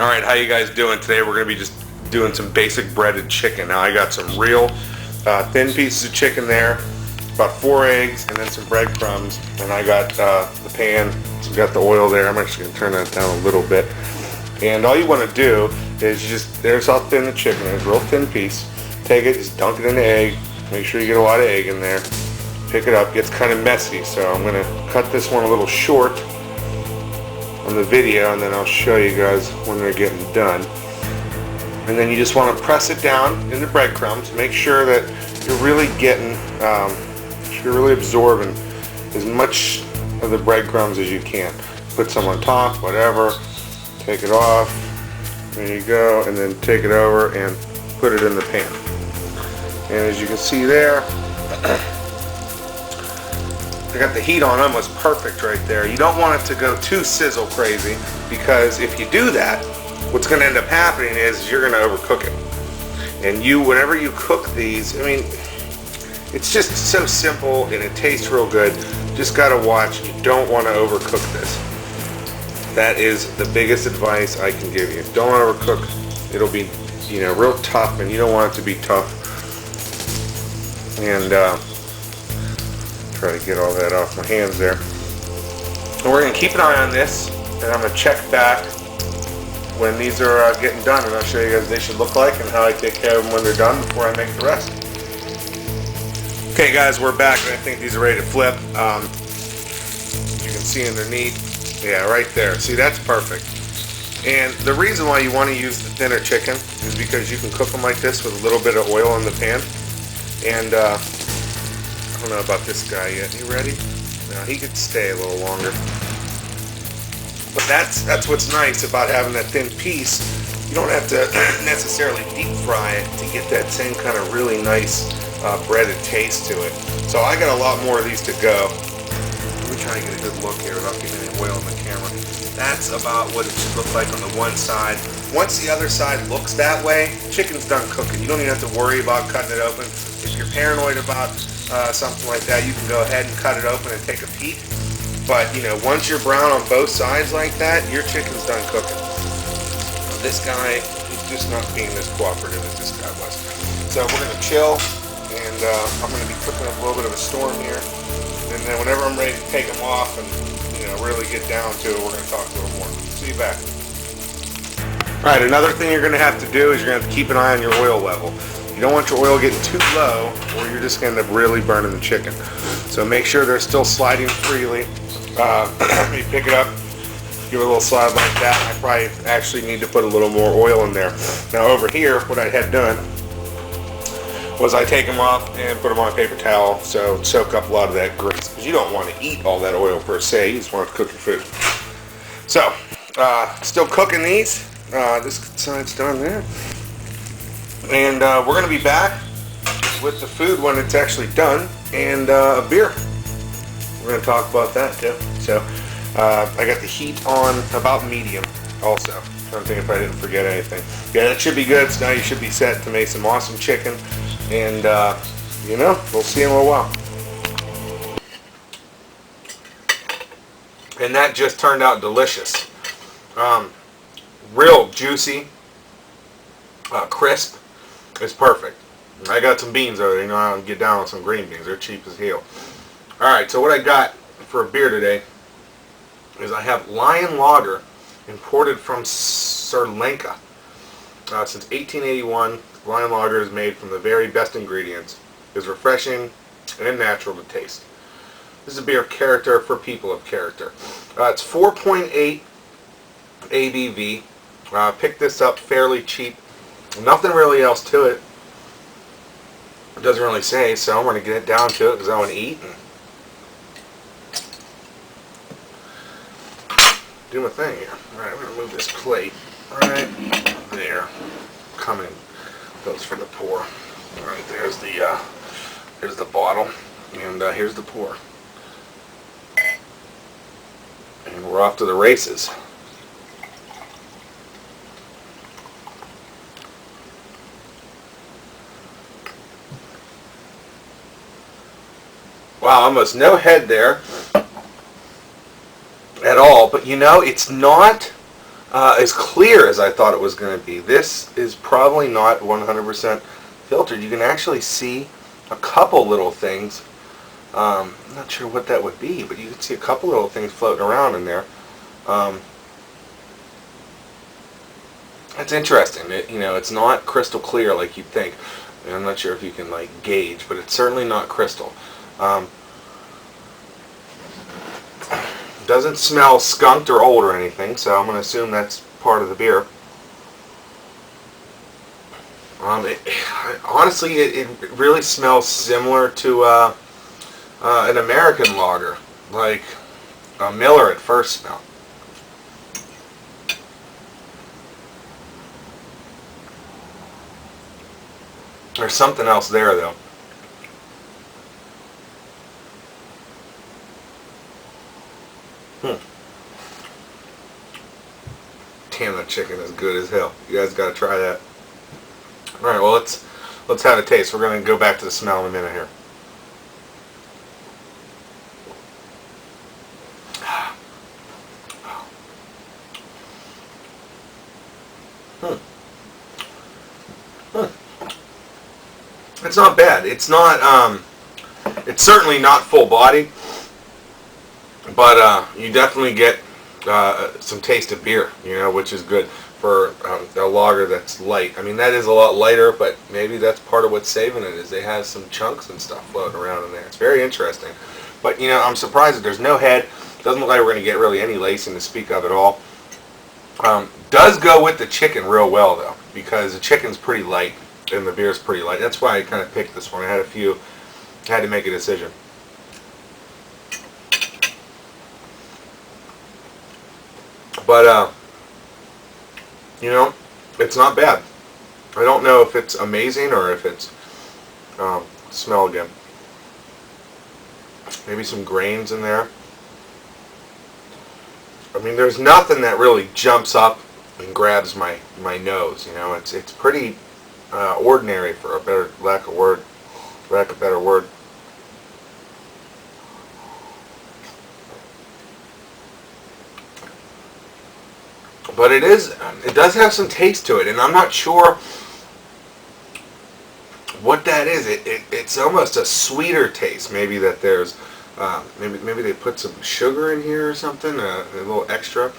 Alright, how you guys doing today? We're going to be just doing some basic breaded chicken. Now I got some real thin pieces of chicken there, about 4 eggs, and then some breadcrumbs. And I got the pan, so got the oil there. I'm actually going to turn that down a little bit. And all you want to do is there's how thin the chicken is, real thin piece. Take it, just dunk it in the egg. Make sure you get a lot of egg in there. Pick it up, gets kind of messy, so I'm going to cut this one a little short on the video, and then I'll show you guys when they're getting done. And then you just want to press it down in the breadcrumbs. Make sure that you're really getting, you're really absorbing as much of the breadcrumbs as you can. Put some on top, whatever. Take it off. There you go. And then take it over and put it in the pan. And as you can see there, I got the heat on almost perfect right there. You don't want it to go too sizzle crazy, because if you do that, what's going to end up happening is you're going to overcook it. And whenever you cook these, I mean, it's just so simple and it tastes real good. Just got to watch. You don't want to overcook this. That is the biggest advice I can give you. Don't overcook. It'll be, real tough, and you don't want it to be tough. And try to get all that off my hands there. And we're going to keep an eye on this, and I'm going to check back when these are getting done, and I'll show you guys what they should look like and how I take care of them when they're done before I make the rest. Okay guys, we're back, and I think these are ready to flip. You can see underneath, yeah, right there. See, that's perfect. And the reason why you want to use the thinner chicken is because you can cook them like this with a little bit of oil in the pan. And I don't know about this guy yet. You ready? No, he could stay a little longer. But that's what's nice about having that thin piece. You don't have to necessarily deep fry it to get that same kind of really nice breaded taste to it. So I got a lot more of these to go. Let me try and get a good look here without getting any oil on the camera. That's about what it should look like on the one side. Once the other side looks that way, chicken's done cooking. You don't even have to worry about cutting it open. If you're paranoid about something like that, you can go ahead and cut it open and take a peek. But once you're brown on both sides like that, your chicken's done cooking. This guy is just not being as cooperative as this guy was. So we're gonna chill, and I'm gonna be cooking up a little bit of a storm here. And then whenever I'm ready to take them off and really get down to it, we're gonna talk a little more. See you back. All right, another thing you're gonna have to do is you're gonna have to keep an eye on your oil level. You don't want your oil getting too low, or you're just going to end up really burning the chicken. So make sure they're still sliding freely. You pick it up, give it a little slide like that. I probably actually need to put a little more oil in there. Now over here, what I had done was I take them off and put them on a paper towel, so soak up a lot of that grease. Because you don't want to eat all that oil per se, you just want to cook your food. So, still cooking these. This side's done there. And we're going to be back with the food when it's actually done, and a beer. We're going to talk about that too. So I got the heat on about medium also. Trying to think if I didn't forget anything. Yeah, that should be good. So now you should be set to make some awesome chicken, and we'll see in a little while. And that just turned out delicious. Real juicy, crisp. It's perfect. I got some beans over there. I don't get down on some green beans. They're cheap as hell. Alright, so what I got for a beer today is I have Lion Lager, imported from Sri Lanka. Since 1881, Lion Lager is made from the very best ingredients. It's refreshing and natural to taste. This is a beer of character for people of character. It's 4.8 ABV. Picked this up fairly cheap. Nothing really else to it. It doesn't really say, so I'm going to get it down to it because I want to eat and do my thing here. Alright, I'm going to move this plate right there. Coming. Goes for the pour. Alright, there's the bottle, and here's the pour. And we're off to the races. Wow, almost no head there at all, but it's not as clear as I thought it was going to be. This is probably not 100% filtered. You can actually see a couple little things. I'm not sure what that would be, but you can see a couple little things floating around in there. It's interesting. It's not crystal clear like you'd think. And I'm not sure if you can like gauge, but it's certainly not crystal. Doesn't smell skunked or old or anything, so I'm going to assume that's part of the beer. Honestly, it really smells similar to an American lager, like a Miller at first smell. There's something else there, though. Damn, that chicken is good as hell. You guys got to try that. All right, well let's have a taste. We're going to go back to the smell in a minute here. It's not bad. It's not. It's certainly not full body, but you definitely get some taste of beer, which is good for a lager that's light. I mean, that is a lot lighter, but maybe that's part of what's saving it, is they have some chunks and stuff floating around in there. It's very interesting. But, I'm surprised that there's no head. Doesn't look like we're going to get really any lacing to speak of at all. Does go with the chicken real well, though, because the chicken's pretty light and the beer's pretty light. That's why I kind of picked this one. I had to make a decision. But, it's not bad. I don't know if it's amazing or if it's, smell again. Maybe some grains in there. I mean, there's nothing that really jumps up and grabs my nose. It's pretty ordinary, for a lack of a better word. But it does have some taste to it, and I'm not sure what that is. It's almost a sweeter taste. Maybe that there's maybe they put some sugar in here or something, a little extra.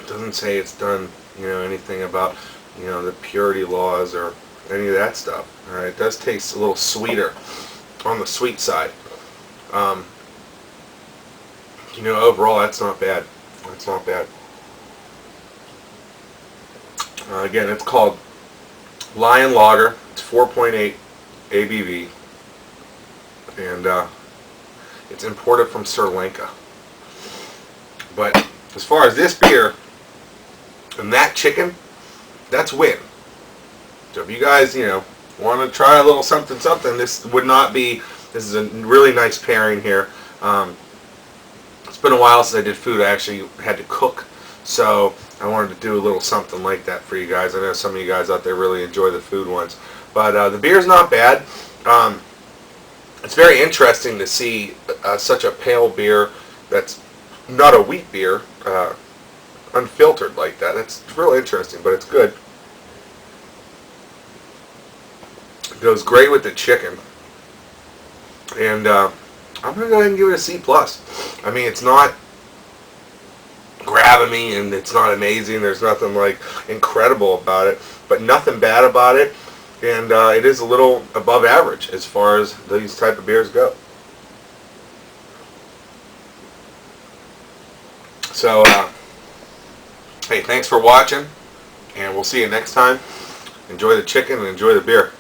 It doesn't say it's done, anything about, the purity laws or any of that stuff. All right, it does taste a little sweeter, on the sweet side. Overall, that's not bad. That's not bad. Again, it's called Lion Lager. It's 4.8 ABV, and it's imported from Sri Lanka. But as far as this beer and that chicken, that's win. So if you guys, want to try a little something, this is a really nice pairing here. It's been a while since I did food. I actually had to cook, so I wanted to do a little something like that for you guys. I know some of you guys out there really enjoy the food ones. But the beer's not bad. It's very interesting to see such a pale beer that's not a wheat beer, unfiltered like that. It's really interesting, but it's good. It goes great with the chicken. And I'm going to go ahead and give it a C+. I mean, it's not grabbing me, and it's not amazing. There's nothing like incredible about it, but nothing bad about it. And it is a little above average as far as these type of beers go. So, hey, thanks for watching, and we'll see you next time. Enjoy the chicken and enjoy the beer.